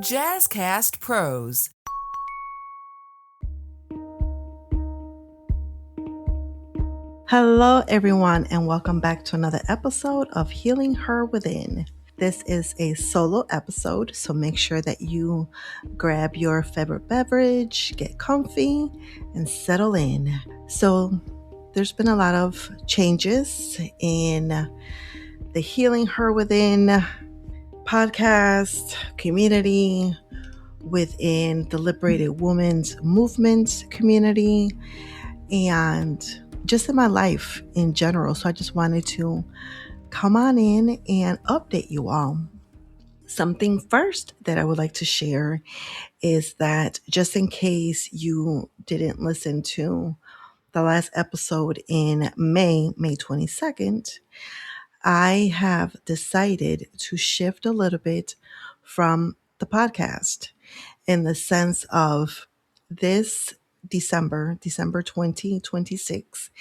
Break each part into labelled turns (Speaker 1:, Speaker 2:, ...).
Speaker 1: Jazzcast Pros.
Speaker 2: Hello, everyone, and welcome back to another episode of Healing Her Within. This is a solo episode, so make sure that you grab your favorite beverage, get comfy, and settle in. So, there's been a lot of changes in the Healing Her Within podcast community, within the Liberated Women's Movement community, and just in my life in general. So I just wanted to come on in and update you all. Something first that I would like to share is that just in case you didn't listen to the last episode in May 22nd, I have decided to shift a little bit from the podcast in the sense of this December 2026,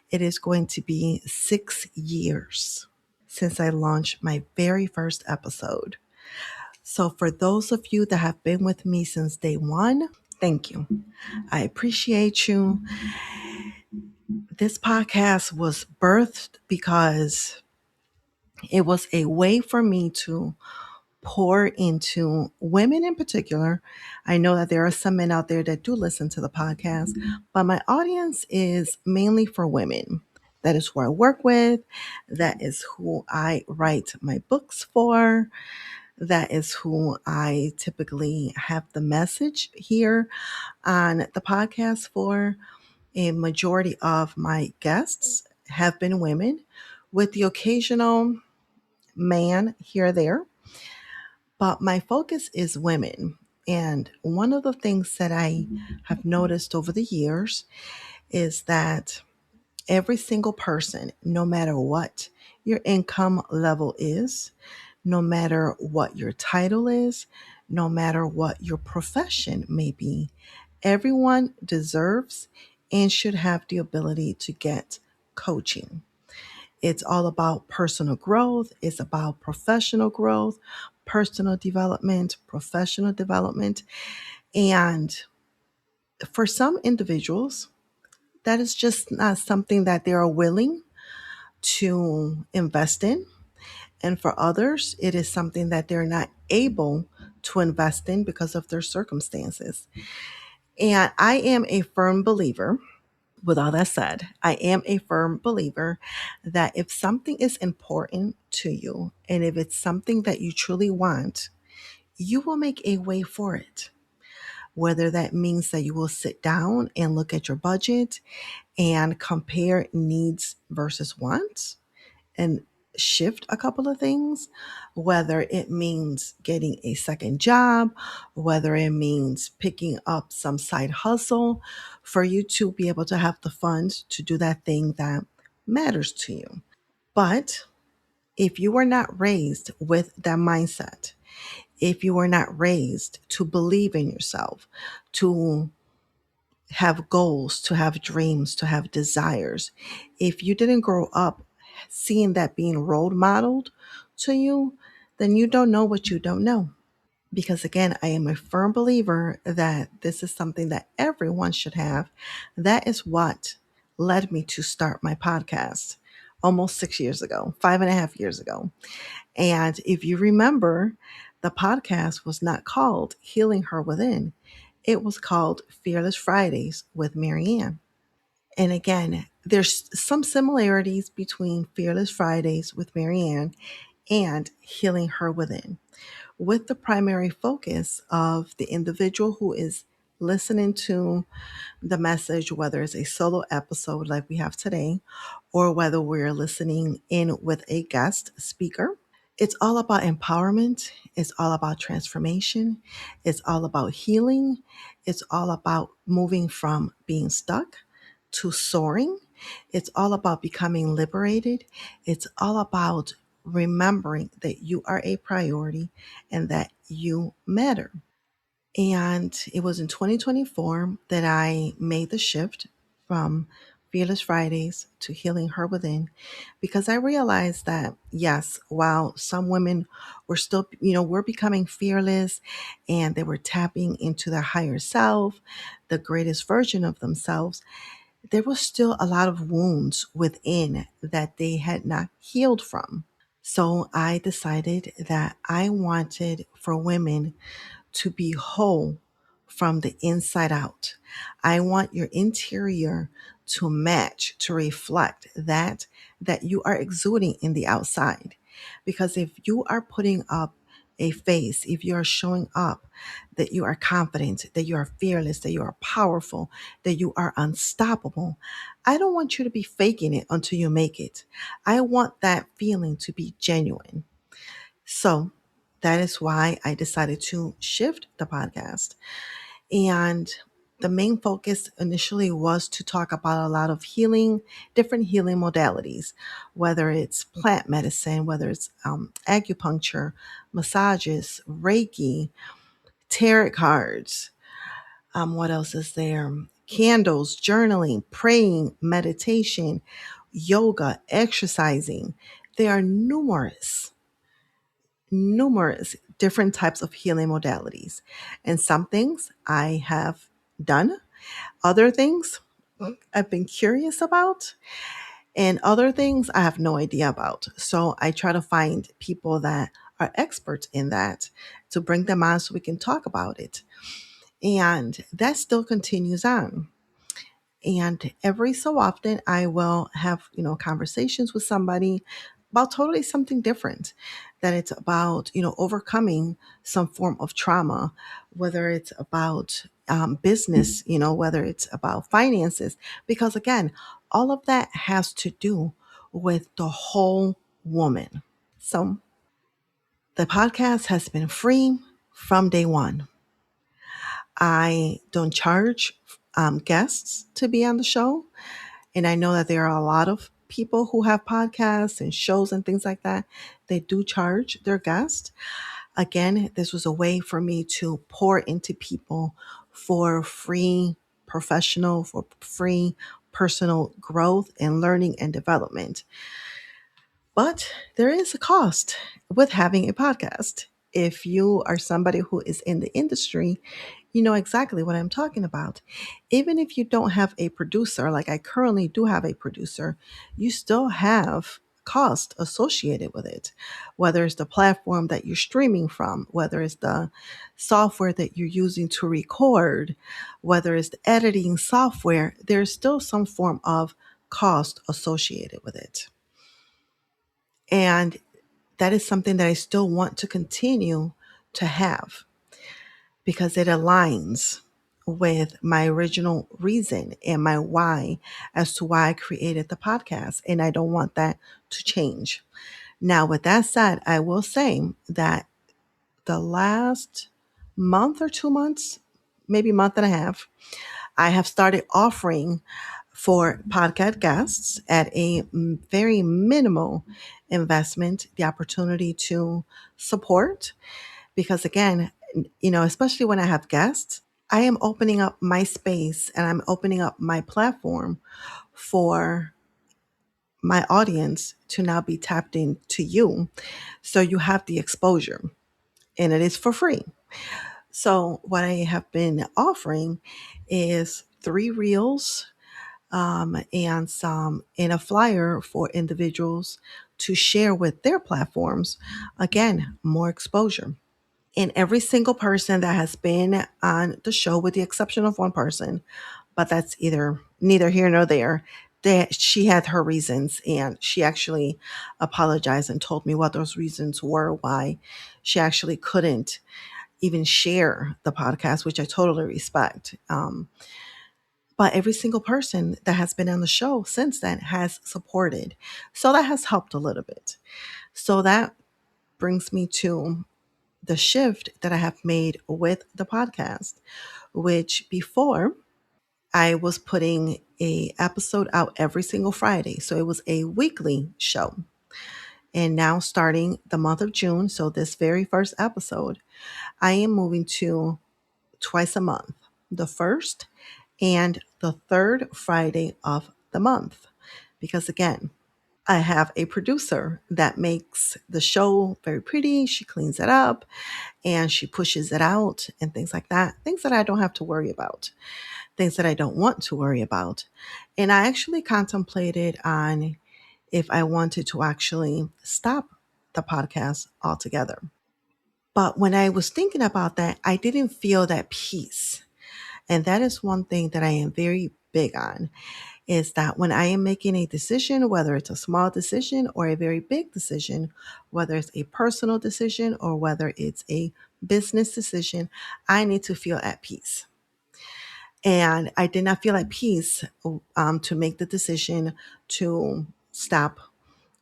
Speaker 2: it is going to be 6 years since I launched my very first episode. So, for those of you that have been with me since day one, thank you. I appreciate you. This podcast was birthed because it was a way for me to pour into women in particular. I know that there are some men out there that do listen to the podcast, but my audience is mainly for women. That is who I work with. That is who I write my books for. That is who I typically have the message here on the podcast for. A majority of my guests have been women, with the occasional man here or there, but my focus is women. And one of the things that I have noticed over the years is that every single person, no matter what your income level is, no matter what your title is, no matter what your profession may be, everyone deserves and should have the ability to get coaching. It's all about personal growth. It's about professional growth, personal development, professional development. And for some individuals, that is just not something that they are willing to invest in. And for others, it is something that they're not able to invest in because of their circumstances. And I am a firm believer. With all that said, I am a firm believer that if something is important to you and if it's something that you truly want, you will make a way for it. Whether that means that you will sit down and look at your budget and compare needs versus wants and shift a couple of things, whether it means getting a second job, whether it means picking up some side hustle for you to be able to have the funds to do that thing that matters to you. But if you were not raised with that mindset, if you were not raised to believe in yourself, to have goals, to have dreams, to have desires, if you didn't grow up seeing that being role modeled to you, then you don't know what you don't know. Because again, I am a firm believer that this is something that everyone should have. That is what led me to start my podcast almost 6 years ago, 5.5 years ago. And if you remember, the podcast was not called Healing Her Within. It was called Fearless Fridays with Maryann. And again, there's some similarities between Fearless Fridays with Maryann and Healing Her Within, with the primary focus of the individual who is listening to the message, whether it's a solo episode like we have today, or whether we're listening in with a guest speaker. It's all about empowerment. It's all about transformation. It's all about healing. It's all about moving from being stuck to soaring. It's all about becoming liberated. It's all about remembering that you are a priority and that you matter. And it was in 2024 that I made the shift from Fearless Fridays to Healing Her Within, because I realized that, yes, while some women were still, were becoming fearless and they were tapping into their higher self, the greatest version of themselves, there was still a lot of wounds within that they had not healed from. So I decided that I wanted for women to be whole from the inside out. I want your interior to match, to reflect that you are exuding in the outside. Because if you are putting up a face, if you are showing up that you are confident, that you are fearless, that you are powerful, that you are unstoppable, I don't want you to be faking it until you make it. I want that feeling to be genuine. So that is why I decided to shift the podcast. And the main focus initially was to talk about a lot of healing, different healing modalities, whether it's plant medicine, whether it's acupuncture, massages, Reiki, tarot cards. What else is there? Candles, journaling, praying, meditation, yoga, exercising. There are numerous different types of healing modalities. And some things I have done, other things I've been curious about, and other things I have no idea about. So I try to find people that are experts in that to bring them on so we can talk about it. And that still continues on. And every so often, I will have, conversations with somebody about totally something different. That it's about, overcoming some form of trauma, whether it's about business, whether it's about finances. Because again, all of that has to do with the whole woman. So the podcast has been free from day one. I don't charge guests to be on the show. And I know that there are a lot of people who have podcasts and shows and things like that. They do charge their guests. Again, this was a way for me to pour into people for free for free personal growth and learning and development. But there is a cost with having a podcast. If you are somebody who is in the industry, you know exactly what I'm talking about. Even if you don't have a producer, like I currently do have a producer, you still have cost associated with it, whether it's the platform that you're streaming from, whether it's the software that you're using to record, whether it's the editing software, there's still some form of cost associated with it. And that is something that I still want to continue to have because it aligns with my original reason and my why as to why I created the podcast. And I don't want that to change. Now, with that said, I will say that the last month or 2 months, maybe month and a half, I have started offering for podcast guests at a very minimal investment the opportunity to support. Because again, especially when I have guests, I am opening up my space and I'm opening up my platform for my audience to now be tapped into you. So you have the exposure and it is for free. So what I have been offering is 3 reels and some in a flyer for individuals to share with their platforms. Again, more exposure. And every single person that has been on the show, with the exception of one person, but that's either neither here nor there, that she had her reasons and she actually apologized and told me what those reasons were, why she actually couldn't even share the podcast, which I totally respect. But every single person that has been on the show since then has supported. So that has helped a little bit. So that brings me to the shift that I have made with the podcast, which before I was putting a episode out every single Friday. So it was a weekly show. And now starting the month of June, so this very first episode, I am moving to twice a month, the first and the third Friday of the month. Because again, I have a producer that makes the show very pretty. She cleans it up and she pushes it out and things like that. Things that I don't have to worry about, things that I don't want to worry about. And I actually contemplated on if I wanted to actually stop the podcast altogether. But when I was thinking about that, I didn't feel that peace. And that is one thing that I am very big on, is that when I am making a decision, whether it's a small decision or a very big decision, whether it's a personal decision or whether it's a business decision, I need to feel at peace. And I did not feel at peace to make the decision to stop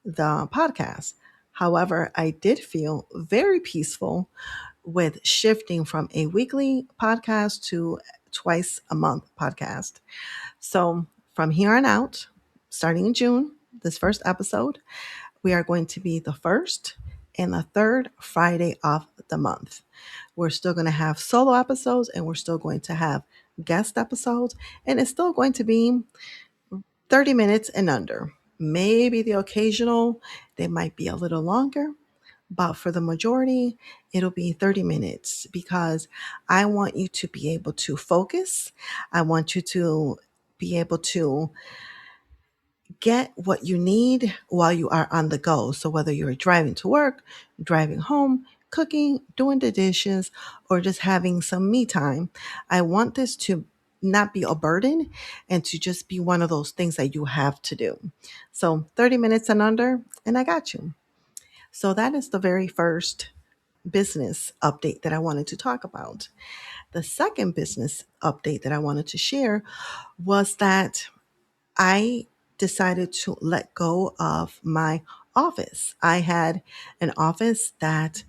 Speaker 2: the podcast. However, I did feel very peaceful with shifting from a weekly podcast to twice a month podcast. So from here on out, starting in June, this first episode, we are going to be the first and the third Friday of the month. We're still going to have solo episodes and we're still going to have guest episodes, and it's still going to be 30 minutes and under. Maybe the occasional, they might be a little longer, but for the majority, it'll be 30 minutes because I want you to be able to focus. I want you to be able to get what you need while you are on the go. So whether you're driving to work, driving home, cooking, doing the dishes, or just having some me time, I want this to not be a burden and to just be one of those things that you have to do. So 30 minutes and under, and I got you. So that is the very first business update that I wanted to talk about. The second business update that I wanted to share was that I decided to let go of my office. I had an office that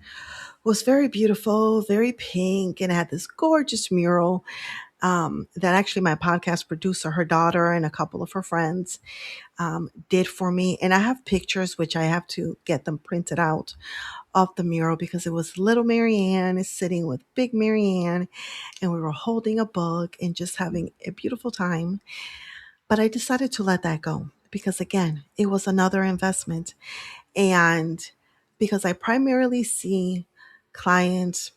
Speaker 2: was very beautiful, very pink, and had this gorgeous mural that actually my podcast producer, her daughter, and a couple of her friends did for me. And I have pictures, which I have to get them printed out of the mural because it was little Maryann is sitting with big Maryann, and we were holding a book and just having a beautiful time. But I decided to let that go because, again, it was another investment. And because I primarily see clients,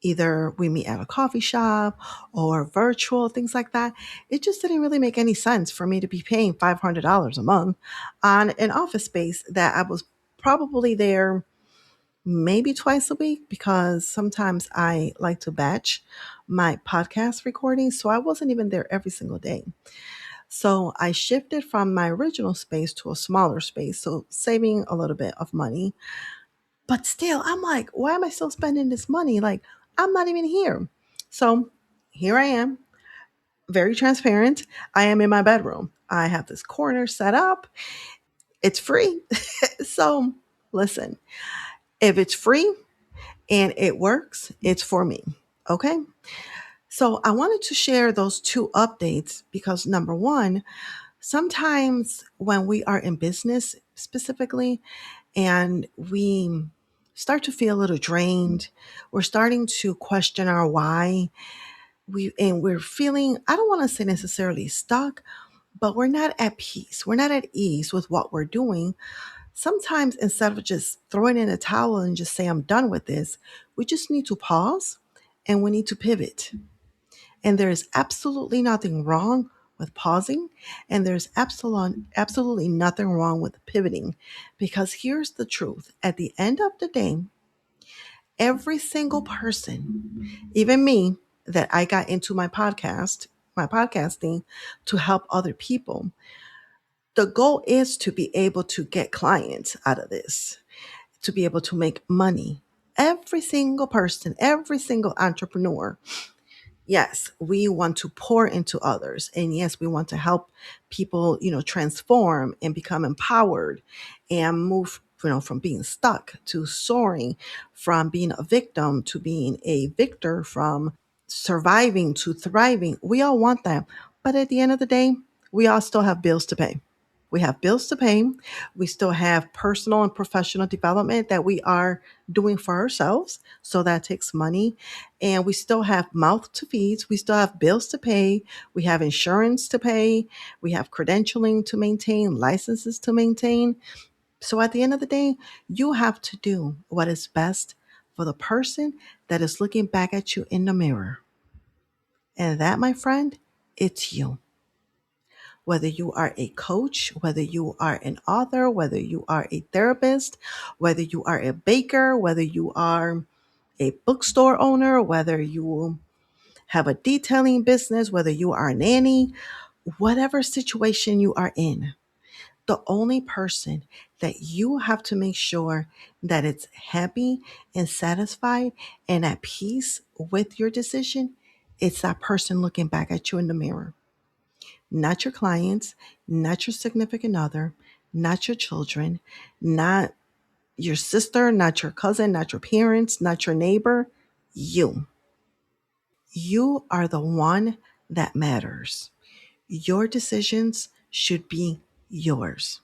Speaker 2: either we meet at a coffee shop or virtual, things like that, it just didn't really make any sense for me to be paying $500 a month on an office space that I was probably there maybe twice a week because sometimes I like to batch my podcast recordings. So I wasn't even there every single day. So I shifted from my original space to a smaller space, so saving a little bit of money. But still, I'm like, why am I still spending this money? Like, I'm not even here. So here I am, very transparent. I am in my bedroom. I have this corner set up. It's free. So listen, if it's free and it works, it's for me. Okay. So I wanted to share those two updates because number one, sometimes when we are in business specifically and we start to feel a little drained, we're starting to question our why. We're feeling, I don't want to say necessarily stuck, but we're not at peace. We're not at ease with what we're doing. Sometimes instead of just throwing in a towel and just say, I'm done with this, we just need to pause and we need to pivot. And there is absolutely nothing wrong with pausing, and there's absolutely nothing wrong with pivoting. Because here's the truth: at the end of the day, every single person, even me, that I got into my podcasting to help other people, the goal is to be able to get clients out of this, to be able to make money. Every single person, every single entrepreneur, yes, we want to pour into others. And yes, we want to help people, transform and become empowered and move, from being stuck to soaring, from being a victim to being a victor, from surviving to thriving. We all want that. But at the end of the day, we all still have bills to pay. We have bills to pay. We still have personal and professional development that we are doing for ourselves. So that takes money. And we still have mouth to feed. We still have bills to pay. We have insurance to pay. We have credentialing to maintain, licenses to maintain. So at the end of the day, you have to do what is best for the person that is looking back at you in the mirror. And that, my friend, it's you. Whether you are a coach, whether you are an author, whether you are a therapist, whether you are a baker, whether you are a bookstore owner, whether you have a detailing business, whether you are a nanny, whatever situation you are in, the only person that you have to make sure that it's happy and satisfied and at peace with your decision, it's that person looking back at you in the mirror. Not your clients, not your significant other, not your children, not your sister, not your cousin, not your parents, not your neighbor. You. You are the one that matters. Your decisions should be yours.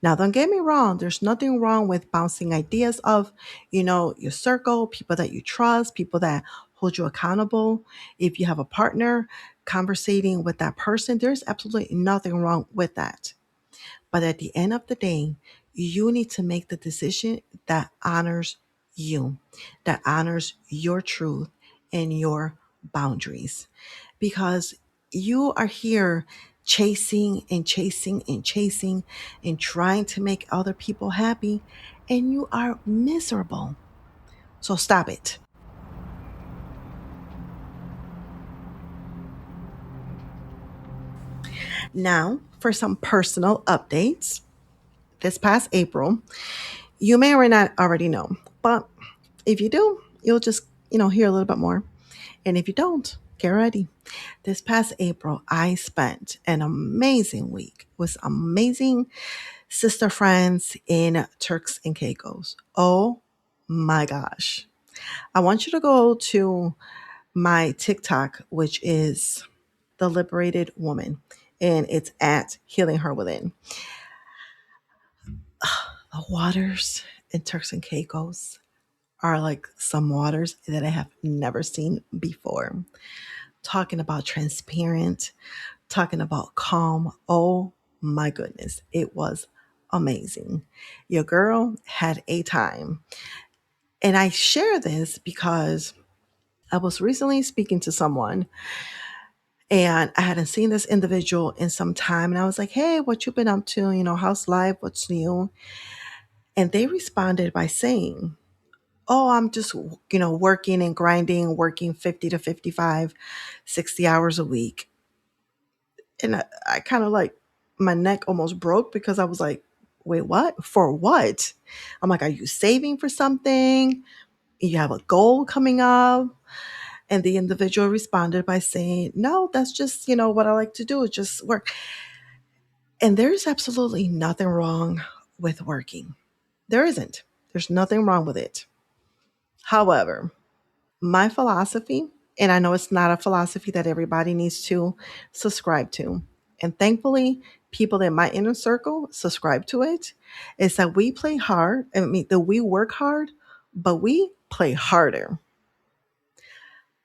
Speaker 2: Now, don't get me wrong. There's nothing wrong with bouncing ideas of, your circle, people that you trust, people that hold you accountable. If you have a partner, conversating with that person, there's absolutely nothing wrong with that. But at the end of the day, you need to make the decision that honors you, that honors your truth and your boundaries. Because you are here chasing and chasing and chasing and trying to make other people happy, and you are miserable. So stop it. Now, for some personal updates. This past April, you may or may not already know, but if you do, you'll just, hear a little bit more. And if you don't, get ready. This past April, I spent an amazing week with amazing sister friends in Turks and Caicos. Oh my gosh. I want you to go to my TikTok, which is The Liberated Woman, and it's at Healing Her Within. The waters in Turks and Caicos are like some waters that I have never seen before. Talking about transparent, talking about calm. Oh my goodness, it was amazing. Your girl had a time. And I share this because I was recently speaking to someone and I hadn't seen this individual in some time. And I was like, hey, what you been up to? How's life? What's new? And they responded by saying, oh, I'm just, working and grinding, working 50 to 55, 60 hours a week. And I kind of like, my neck almost broke because I was like, wait, what? For what? I'm like, are you saving for something? You have a goal coming up? And the individual responded by saying, no, that's just, what I like to do is just work. And there's absolutely nothing wrong with working. There isn't. There's nothing wrong with it. However, my philosophy, and I know it's not a philosophy that everybody needs to subscribe to, and thankfully, people in my inner circle subscribe to it, is that we play hard. I mean, that we work hard, but we play harder.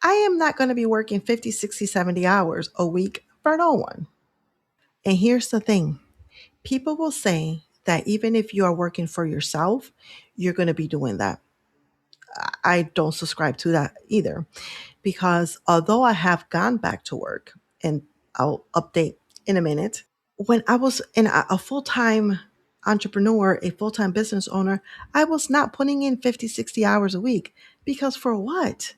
Speaker 2: I am not going to be working 50, 60, 70 hours a week for no one. And here's the thing. People will say that even if you are working for yourself, you're going to be doing that. I don't subscribe to that either because although I have gone back to work, and I'll update in a minute, when I was in a full-time entrepreneur, a full-time business owner, I was not putting in 50, 60 hours a week because for what?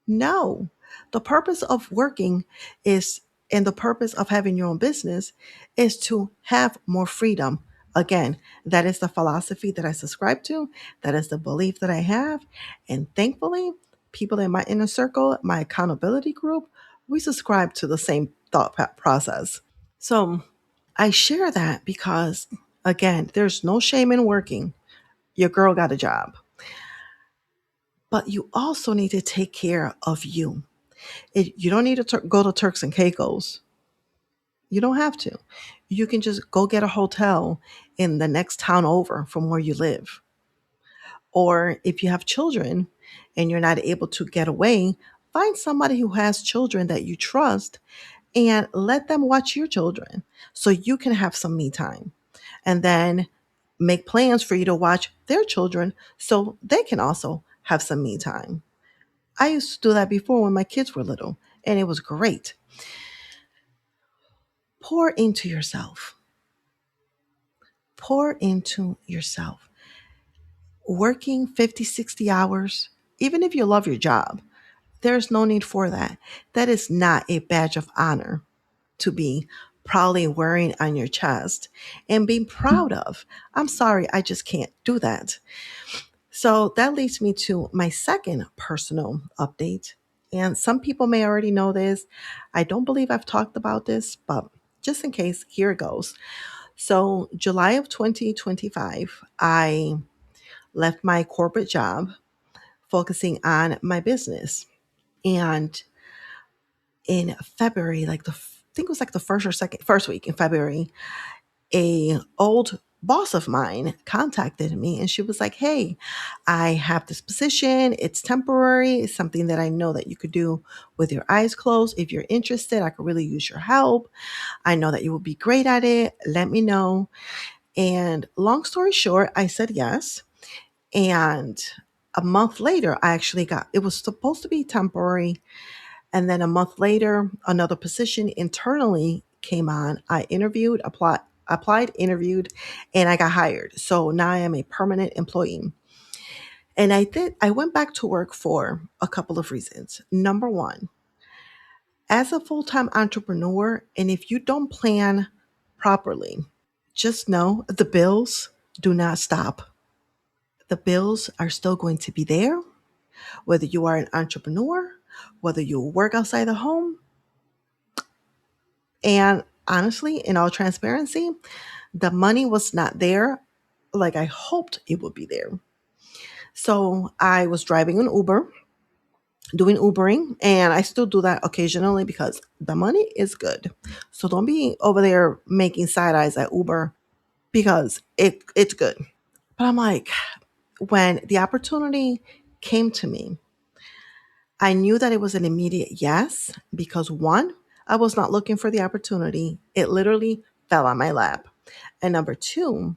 Speaker 2: No. The purpose of working is, and the purpose of having your own business is to have more freedom. Again, that is the philosophy that I subscribe to. That is the belief that I have. And thankfully, people in my inner circle, my accountability group, we subscribe to the same thought process. So I share that because, again, there's no shame in working. Your girl got a job. But you also need to take care of you. You don't need to go to Turks and Caicos. You don't have to. You can just go get a hotel in the next town over from where you live. Or if you have children and you're not able to get away, find somebody who has children that you trust and let them watch your children so you can have some me time. And then make plans for you to watch their children so they can also have some me time. I used to do that before when my kids were little, and it was great. Pour into yourself. Pour into yourself. Working 50, 60 hours, even if you love your job, there's no need for that. That is not a badge of honor to be proudly wearing on your chest and being proud of. I'm sorry, I just can't do that. So that leads me to my second personal update. And some people may already know this. I don't believe I've talked about this, but just in case, here it goes. So, July of 2025, I left my corporate job focusing on my business. And in February, I think it was like the first week in February, a old boss of mine contacted me and she was like, "Hey, I have this position. It's temporary. It's something that I know that you could do with your eyes closed. If you're interested, I could really use your help. I know that you will be great at it. Let me know." And long story short, I said yes. And a month later, I actually got it was supposed to be temporary. And then a month later, another position internally came on. I applied, interviewed, and I got hired. So now I am a permanent employee. And I went back to work for a couple of reasons. Number one, as a full-time entrepreneur, and if you don't plan properly, just know the bills do not stop. The bills are still going to be there, whether you are an entrepreneur, whether you work outside the home. And honestly, in all transparency, the money was not there like I hoped it would be there. So I was driving an Uber, doing Ubering, and I still do that occasionally because the money is good. So don't be over there making side eyes at Uber because it's good. But I'm like, when the opportunity came to me, I knew that it was an immediate yes because one, I was not looking for the opportunity. It literally fell on my lap. And number two,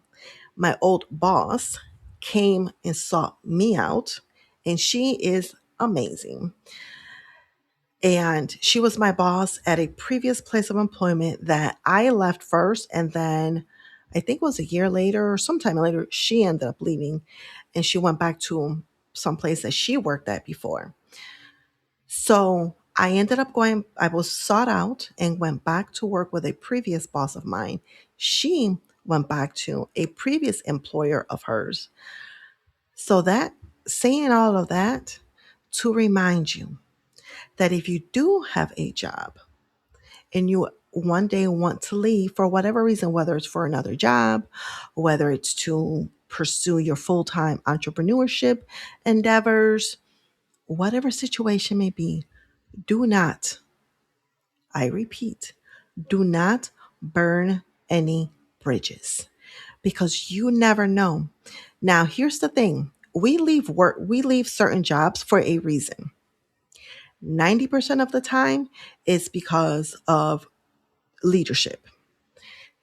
Speaker 2: my old boss came and sought me out, and she is amazing. And she was my boss at a previous place of employment that I left first. And then I think it was a year later or sometime later, she ended up leaving and she went back to some place that she worked at before. So I was sought out and went back to work with a previous boss of mine. She went back to a previous employer of hers. So saying all of that to remind you that if you do have a job and you one day want to leave for whatever reason, whether it's for another job, whether it's to pursue your full-time entrepreneurship endeavors, whatever situation may be, do not, I repeat, do not burn any bridges because you never know. Now, here's the thing. We leave certain jobs for a reason. 90% of the time it's because of leadership.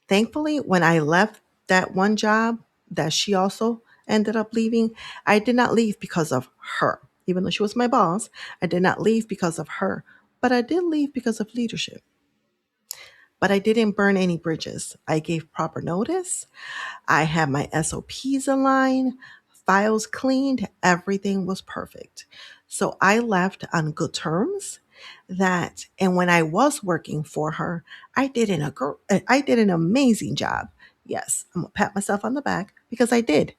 Speaker 2: Thankfully, when I left that one job that she also ended up leaving, I did not leave because of her. Even though she was my boss, I did not leave because of her, but I did leave because of leadership. But I didn't burn any bridges. I gave proper notice. I had my SOPs in line, files cleaned, everything was perfect. So I left on good terms. And when I was working for her, I did an amazing job. Yes, I'm gonna pat myself on the back because I did.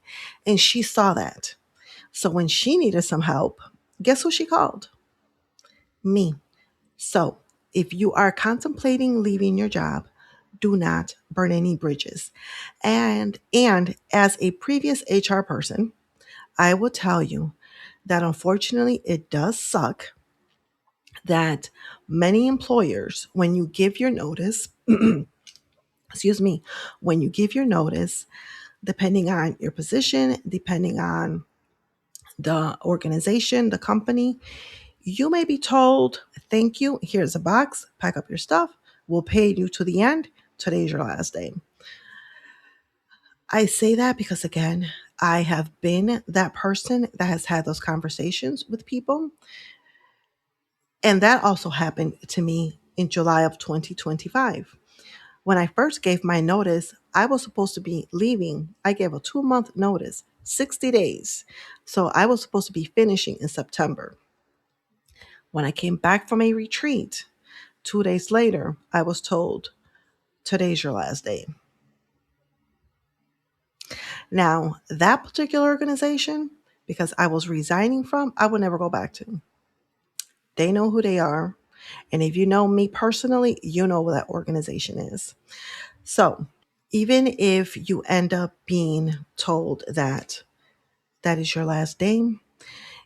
Speaker 2: And she saw that. So when she needed some help, guess who she called? Me. So if you are contemplating leaving your job, do not burn any bridges. And as a previous HR person, I will tell you that unfortunately it does suck that many employers, when you give your notice, excuse me, when you give your notice, depending on your position, depending on the organization, the company, you may be told, thank you, here's a box, pack up your stuff, we'll pay you to the end. Today's your last day. I say that because, again, I have been that person that has had those conversations with people. And that also happened to me in July of 2025. When I first gave my notice, I was supposed to be leaving. I gave a 2-month notice, 60 days. So I was supposed to be finishing in September. When I came back from a retreat, 2 days later, I was told, today's your last day. Now, that particular organization, because I was resigning from, I would never go back to. They know who they are. And if you know me personally, you know what that organization is. So even if you end up being told that that is your last day,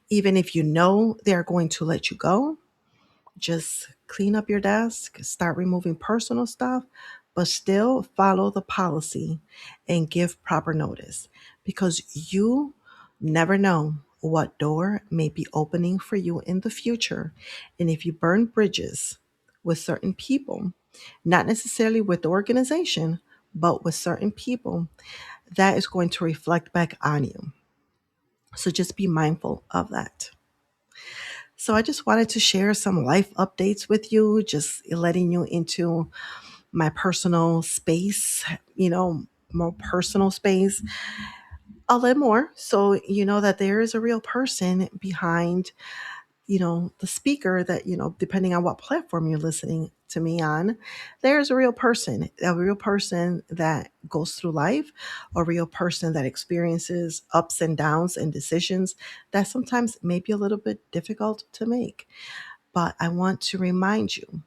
Speaker 2: even if you know they're going to let you go, just clean up your desk, start removing personal stuff, but still follow the policy and give proper notice, because you never know what door may be opening for you in the future. And if you burn bridges with certain people, not necessarily with the organization, but with certain people, that is going to reflect back on you. So just be mindful of that. So I just wanted to share some life updates with you, just letting you into my personal space, more personal space, a little more. So you know that there is a real person behind, the speaker that, depending on what platform you're listening to me on, there's a real person that goes through life, a real person that experiences ups and downs and decisions that sometimes may be a little bit difficult to make. But I want to remind you,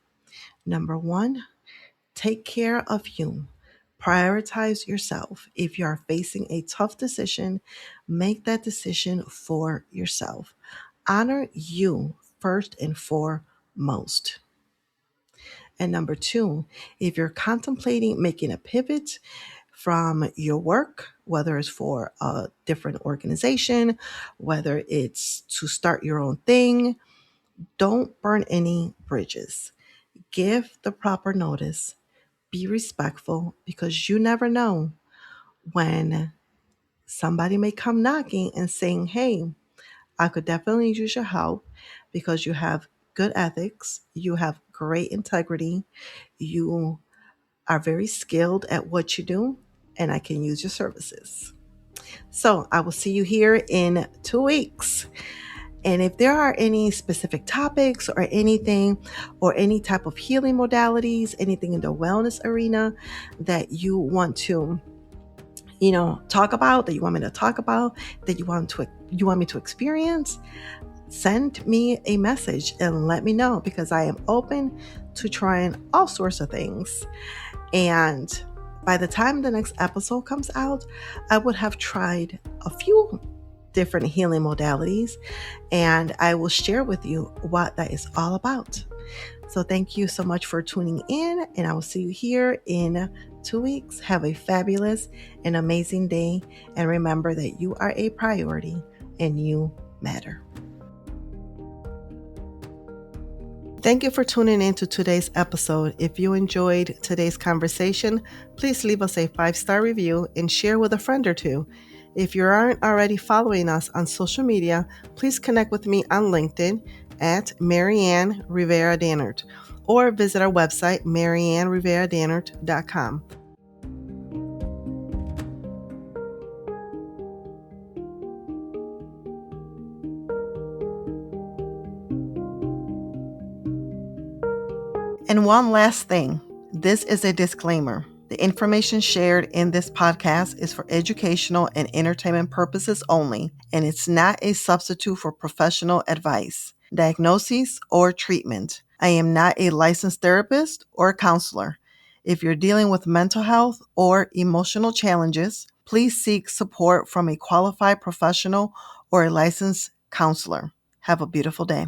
Speaker 2: number one, take care of you. Prioritize yourself. If you are facing a tough decision, make that decision for yourself. Honor you first and foremost. And number two, if you're contemplating making a pivot from your work, whether it's for a different organization, whether it's to start your own thing, don't burn any bridges. Give the proper notice. Be respectful, because you never know when somebody may come knocking and saying, hey, I could definitely use your help because you have good ethics, you have great integrity, you are very skilled at what you do, and I can use your services. So I will see you here in 2 weeks. And if there are any specific topics or anything, or any type of healing modalities, anything in the wellness arena that you want to, talk about, that you want me to talk about, that you want me to experience, send me a message and let me know, because I am open to trying all sorts of things. And by the time the next episode comes out, I would have tried a few different healing modalities, and I will share with you what that is all about. So thank you so much for tuning in, and I will see you here in 2 weeks. Have a fabulous and amazing day, and remember that you are a priority and you matter. Thank you for tuning in to today's episode. If you enjoyed today's conversation, please leave us a 5-star review and share with a friend or two. If you aren't already following us on social media, please connect with me on LinkedIn at Maryann Rivera Dannert, or visit our website, MaryannRiveraDannert.com. And one last thing, this is a disclaimer. The information shared in this podcast is for educational and entertainment purposes only, and it's not a substitute for professional advice, diagnosis, or treatment. I am not a licensed therapist or counselor. If you're dealing with mental health or emotional challenges, please seek support from a qualified professional or a licensed counselor. Have a beautiful day.